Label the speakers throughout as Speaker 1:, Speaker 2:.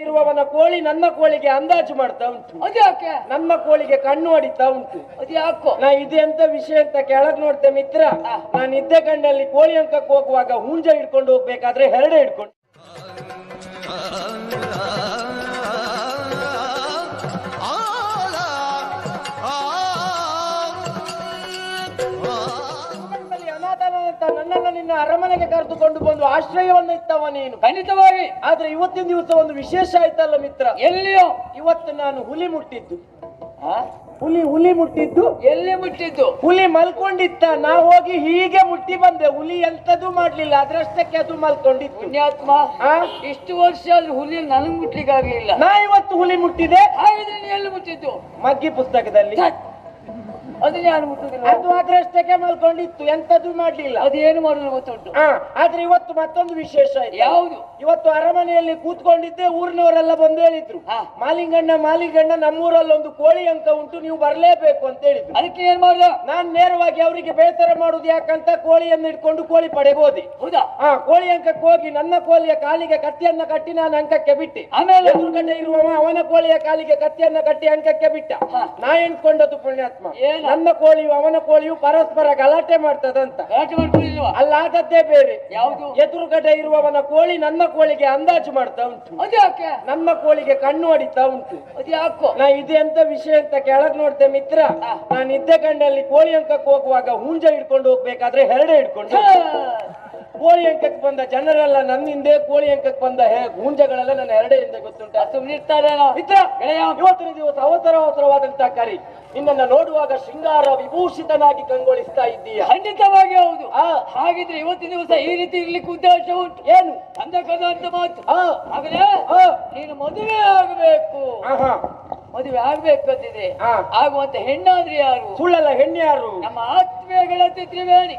Speaker 1: ಇರುವವನ ಕೋಳಿ ನನ್ನ ಕೋಳಿಗೆ ಅಂದಾಜು ಮಾಡ್ತಾ ಉಂಟು.
Speaker 2: ಅದ್ಯಾಕೆ?
Speaker 1: ನನ್ನ ಕೋಳಿಗೆ ಕಣ್ಣು ಹೊಡಿತಾ ಉಂಟು.
Speaker 2: ಅದ್ಯಾಕೋ?
Speaker 1: ನಾ ಇದೆಂತ ವಿಷಯ ಅಂತ ಕೆಳಗ್ ನೋಡ್ತೆ ಮಿತ್ರ. ನಾನು ಇದ್ದೆ ಕಣ್ಣಲ್ಲಿ ಕೋಳಿ ಅಂಕಕ್ಕೆ ಹೋಗುವಾಗ ಹುಂಜ ಹಿಡ್ಕೊಂಡು ಹೋಗ್ಬೇಕಾದ್ರೆ ಹೆರಡೆ ಹಿಡ್ಕೊಂಡು ನನ್ನನ್ನು ನಿನ್ನ ಅರಮನೆಗೆ ಕರೆದುಕೊಂಡು ಬಂದು ಆಶ್ರಯವನ್ನು ಇತ್ತವ ನೀನು.
Speaker 2: ಖಂಡಿತವಾಗಿ.
Speaker 1: ಆದ್ರೆ ಇವತ್ತಿನ ದಿವಸ ಒಂದು ವಿಶೇಷ ಆಯ್ತಲ್ಲ ಮಿತ್ರ.
Speaker 2: ಎಲ್ಲಿಯೋ?
Speaker 1: ಇವತ್ತು ನಾನು ಹುಲಿ ಮುಟ್ಟಿದ್ದು. ಹುಲಿ ಮುಟ್ಟಿದ್ದು.
Speaker 2: ಎಲ್ಲಿ ಮುಟ್ಟಿದ್ದು?
Speaker 1: ಹುಲಿ ಮಲ್ಕೊಂಡಿತ್ತ. ನಾ ಹೋಗಿ ಹೀಗೆ ಮುಟ್ಟಿ ಬಂದೆ. ಹುಲಿ ಎಂತದೂ ಮಾಡ್ಲಿಲ್ಲ, ಅದ್ರಷ್ಟಕ್ಕೆ ಅದು ಮಲ್ಕೊಂಡಿತ್ತು.
Speaker 2: ಪುಣ್ಯಾತ್ಮ, ಇಷ್ಟು ವರ್ಷ ಆದ್ರೂ ಹುಲಿ ನನಗ್ ಮುಟ್ಲಿಕ್ಕೆ ಆಗ್ಲಿಲ್ಲ.
Speaker 1: ನಾ ಇವತ್ತು ಹುಲಿ ಮುಟ್ಟಿದೆ.
Speaker 2: ಹಾಗಿದ್ರೆ ನೀ ಎಲ್ಲಿ ಮುಟ್ಟಿದ್ದು?
Speaker 1: ಮಗ್ಗಿ ಪುಸ್ತಕದಲ್ಲಿ.
Speaker 2: ಅದನ್ನ ಯಾರು ಮುಟ್ಟುದಿಲ್ಲ.
Speaker 1: ಅದು ಅದ್ರಷ್ಟಕ್ಕೆ ಮಲ್ಕೊಂಡಿತ್ತು, ಎಂತದೂ ಮಾಡ್ಲಿಲ್ಲ.
Speaker 2: ಅದೇನು ಮಾಡಲು ಗೊತ್ತುಂಟು.
Speaker 1: ಆದ್ರೆ ಇವತ್ತು ಮತ್ತೊಂದು ವಿಶೇಷ ಆಯ್ತು.
Speaker 2: ಯಾವುದು?
Speaker 1: ಇವತ್ತು ಅರಮನೆಯಲ್ಲಿ ಕೂತ್ಕೊಂಡಿದ್ದೆ. ಊರಿನವರೆಲ್ಲ ಬಂದು ಹೇಳಿದ್ರು, ಮಾಲಿಂಗಣ್ಣ ನಮ್ಮೂರಲ್ಲಿ ಒಂದು ಕೋಳಿ ಅಂಕ ಉಂಟು, ನೀವು ಬರ್ಲೇಬೇಕು ಅಂತ ಹೇಳಿದ್ರು.
Speaker 2: ಅದಕ್ಕೆ ಏನ್ ಮಾಡ್ದ?
Speaker 1: ನಾನ್ ನೇರವಾಗಿ ಅವರಿಗೆ ಬೇಸರ ಮಾಡುದು ಯಾಕಂತ ಕೋಳಿಯನ್ನು ಇಟ್ಕೊಂಡು ಕೋಳಿ ಪಡೆಗೆ ಹೋದೆ.
Speaker 2: ಹೌದಾ?
Speaker 1: ಕೋಳಿ ಅಂಕಕ್ಕೆ ಹೋಗಿ ನನ್ನ ಕೋಳಿಯ ಕಾಲಿಗೆ ಕತ್ತಿಯನ್ನ ಕಟ್ಟಿ ನಾನು ಅಂಕಕ್ಕೆ ಬಿಟ್ಟೆ.
Speaker 2: ಆಮೇಲೆ
Speaker 1: ಎದುರುಗಡೆ ಇರುವವ ಅವನ ಕೋಳಿಯ ಕಾಲಿಗೆ ಕತ್ತಿಯನ್ನ ಕಟ್ಟಿ ಅಂಕಕ್ಕೆ ಬಿಟ್ಟ. ನಾ ಎಣ್ಕೊಂಡದ್ದು ಪುಣ್ಯಾತ್ಮ, ನನ್ನ ಕೋಳಿಯು ಅವನ ಕೋಳಿಯು ಪರಸ್ಪರ ಗಲಾಟೆ ಮಾಡ್ತದಂತ.
Speaker 2: ಗಲಾಟೆ ಮಾಡ್ಕೊಳ್ಳಿಲ್ವಾ?
Speaker 1: ಅಲ್ಲಾದದ್ದೇ ಬೇರೆ.
Speaker 2: ಯಾವುದು?
Speaker 1: ಎದುರುಗಡೆ ಇರುವವನ ಕೋಳಿ ನನ್ನ ಕೋಳಿಗೆ ಅಂದಾಜು ಮಾಡ್ತಾ ಉಂಟು.
Speaker 2: ಅದ್ಯಾಕೆ?
Speaker 1: ನನ್ನ ಕೋಳಿಗೆ ಕಣ್ಣು ಹೊಡಿತಾ ಉಂಟು.
Speaker 2: ಅದ್ಯಾಕೋ?
Speaker 1: ನಾ ಇದೆಂತ ವಿಷಯ ಅಂತ ಕೆಳಗ್ ನೋಡ್ತೆ ಮಿತ್ರ. ನಾನು ಇದ್ದೆ ಕಣ್ಣಲ್ಲಿ ಕೋಳಿ ಅಂಕಕ್ಕೆ ಹೋಗುವಾಗ ಹುಂಜ ಹಿಡ್ಕೊಂಡು ಹೋಗ್ಬೇಕಾದ್ರೆ ಹೆರಡೆ ಹಿಡ್ಕೊಂಡು ಕೋಳಿ ಅಂಕಕ್ಕೆ ಬಂದ ಜನರೆಲ್ಲ ನನ್ನ ಹಿಂದೆ, ಕೋಳಿ ಅಂಕಕ್ಕೆ ಬಂದ ಹುಂಜಗಳೆಲ್ಲ ನನ್ನ ಹೆರಡೆ ಹಿಂದೆ. ಗೊತ್ತುಂಟ?
Speaker 2: ಸುಮ್ಮನಿರ್ತಾರೆ
Speaker 1: ಮಿತ್ರ. ಇವತ್ತಿನ ದಿವಸ ಅವಸರವಾದಂತಹ ಕರಿ. ನಿನ್ನನ್ನು ನೋಡುವಾಗ ಶೃಂಗಾರ ವಿಭೂಷಿತನಾಗಿ ಕಂಗೊಳಿಸ್ತಾ ಇದ್ದೀಯ.
Speaker 2: ಖಂಡಿತವಾಗಿ ಹೌದು. ಹಾಗಿದ್ರೆ ಇವತ್ತಿನ ದಿವಸ ಈ ರೀತಿ ಇರ್ಲಿಕ್ಕೆ ಉದ್ದೇಶ ಉಂಟು.
Speaker 1: ಏನು?
Speaker 2: ಅಂದ ಕದ ಅಂತ ಮಾತು. ಹಾಗಾದ್ರೆ ನೀನು ಮದುವೆ ಆಗಬೇಕು. ಮದುವೆ ಆಗ್ಬೇಕಂತಿದೆ. ಆಗುವಂತ ಹೆಣ್ಣಾದ್ರೆ ಯಾರು?
Speaker 1: ಸುಳ್ಳಲ್ಲ, ಹೆಣ್ಣು ಯಾರು?
Speaker 2: ನಮ್ಮ ಆತ್ಮೀಯ ಗೆಳತಿ ತ್ರಿವೇಣಿ.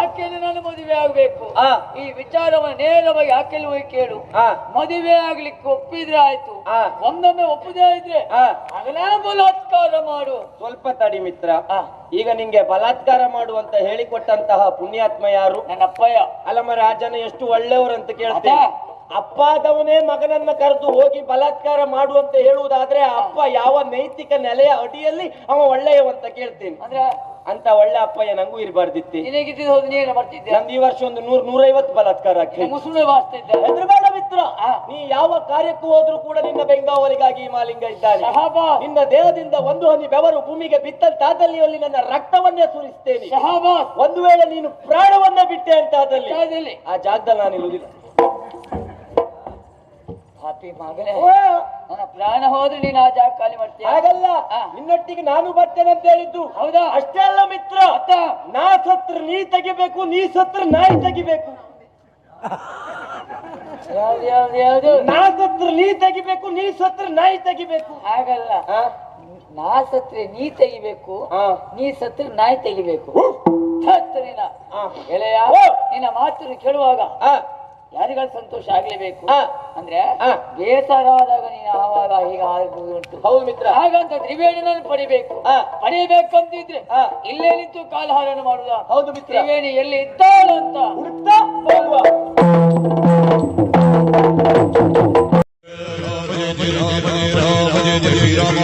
Speaker 2: ಆಕೆಯನ್ನು ನಾನು ಮದುವೆ ಆಗ್ಬೇಕು. ಈ ವಿಚಾರವನ್ನು ನೇರವಾಗಿ ಆಕೆಯಲ್ಲಿ ಹೋಗಿ ಕೇಳು. ಮದುವೆ ಆಗ್ಲಿಕ್ಕೆ ಒಪ್ಪಿದ್ರೆ ಆಯ್ತು. ಒಂದೊಮ್ಮೆ ಒಪ್ಪದೇ ಇದ್ರೆ ಆಗಲೇ ಬಲಾತ್ಕಾರ ಮಾಡು.
Speaker 1: ಸ್ವಲ್ಪ ತಡಿ ಮಿತ್ರ. ಈಗ ನಿಂಗೆ ಬಲಾತ್ಕಾರ ಮಾಡುವಂತ ಹೇಳಿಕೊಟ್ಟಂತಹ ಪುಣ್ಯಾತ್ಮ ಯಾರು?
Speaker 2: ನನ್ನ ಅಪ್ಪಯ್ಯ.
Speaker 1: ಅಲ್ಲಮ್ಮ, ರಾಜನ ಎಷ್ಟು ಒಳ್ಳೆಯವರಂತ ಕೇಳ್ತೇನೆ. ಅಪ್ಪಾದವನೇ ಮಗನನ್ನ ಕರೆದು ಹೋಗಿ ಬಲಾತ್ಕಾರ ಮಾಡುವಂತ ಹೇಳುವುದಾದ್ರೆ ಅಪ್ಪ ಯಾವ ನೈತಿಕ ನೆಲೆಯ ಅಡಿಯಲ್ಲಿ ಅವ ಒಳ್ಳೆಯವಂತ ಕೇಳ್ತೇನೆ.
Speaker 2: ಅಂದ್ರೆ
Speaker 1: ಅಂತ ಒಳ್ಳೆ ಅಪ್ಪಯ್ಯ ನಂಗೂ ಇರಬಾರ್ದಿತ್ತೆ.
Speaker 2: ನೀನು ಮಾಡ್ತಿದ್ದೆ.
Speaker 1: ನಂದು ಈ ವರ್ಷ ಒಂದು 100-150 ಬಲಾತ್ಕಾರ ಹೆದರಬೇಡ ಮಿತ್ರ. ನೀ ಯಾವ ಕಾರ್ಯಕ್ಕೂ ಹೋದ್ರೂ ಕೂಡ ನಿನ್ನ ಬೆಂಗಾವಲಿಗಾಗಿ ಈ ಮಾಲಿಂಗ ಇದ್ದಾನೆ. ನಿನ್ನ ದೇಹದಿಂದ ಒಂದು ಹನಿ ಬೆವರು ಭೂಮಿಗೆ ಬಿತ್ತಂತಾದಲ್ಲಿ ಅಲ್ಲಿ ನನ್ನ ರಕ್ತವನ್ನೇ ಸುರಿಸ್ತೇನೆ. ಒಂದು ವೇಳೆ ನೀನು ಪ್ರಾಣವನ್ನ ಬಿಟ್ಟೆ ಅಂತ ಆದಲ್ಲಿ ಆ ಜಾಗದಲ್ಲಿ ನಾನು ಇರುವುದಿಲ್ಲ.
Speaker 2: ಮಗನೇ, ನನ್ನ ಪ್ರಾಣ ಹೋದ್ರೆ ನೀನು ಆ ಜಾಗ ಖಾಲಿ ಮಾಡ್ತೀಯ.
Speaker 1: ಹಾಗಲ್ಲ, ನಿನ್ನೊಟ್ಟಿಗೆ ನಾನು ಬರ್ತೇನೆ ಅಂತ ಹೇಳಿದ್ದು.
Speaker 2: ಹೌದಾ?
Speaker 1: ಅಷ್ಟೇ ಅಲ್ಲ ಮಿತ್ರ, ನಾ ಸತ್ರ ನೀ ತೆಗಿಬೇಕು, ನೀ ಸತ್ರ ನಾಯಿ ತೆಗಿಬೇಕು.
Speaker 2: ಯಾವ್ದು?
Speaker 1: ನಾ ಸತ್ರ ನೀ ತೆಗಿಬೇಕು, ನೀ ಸತ್ರ ನಾಯಿ ತೆಗಿಬೇಕು.
Speaker 2: ಹಾಗಲ್ಲ, ನಾ ಸತ್ರೆ ನೀ ತೆಗಿಬೇಕು, ನೀ ಸತ್ರ ನಾಯಿ ತೆಗಿಬೇಕು. ಎಳೆಯ, ನಿನ್ನ ಮಾತನ್ನು ಕೇಳುವಾಗ ಯಾರಿಗಾದ್ರು ಸಂತೋಷ ಆಗ್ಲೇಬೇಕು. ಅಂದ್ರೆ ಬೇಸರ ಆದಾಗ ನೀನು ಆವಾಗ ಈಗ ಆಗ್ಬೋದು ಉಂಟು.
Speaker 1: ಹೌದು ಮಿತ್ರ.
Speaker 2: ಹಾಗಂತ ತ್ರಿವೇಣಿಯನ್ನು ಪಡಿಬೇಕು. ಪಡಿಬೇಕಂತಿದ್ರೆ ಇಲ್ಲೇ ನಿಂತು ಕಾಲಹಾರಣ ಮಾಡುದ.
Speaker 1: ಹೌದು ಮಿತ್ರ.
Speaker 2: ತ್ರಿವೇಣಿ ಎಲ್ಲಿ ಇದ್ದಾಳಂತ
Speaker 1: ಹುಡುಕ್ತಾ ಹೋಗುವ.
Speaker 3: ರಾಮ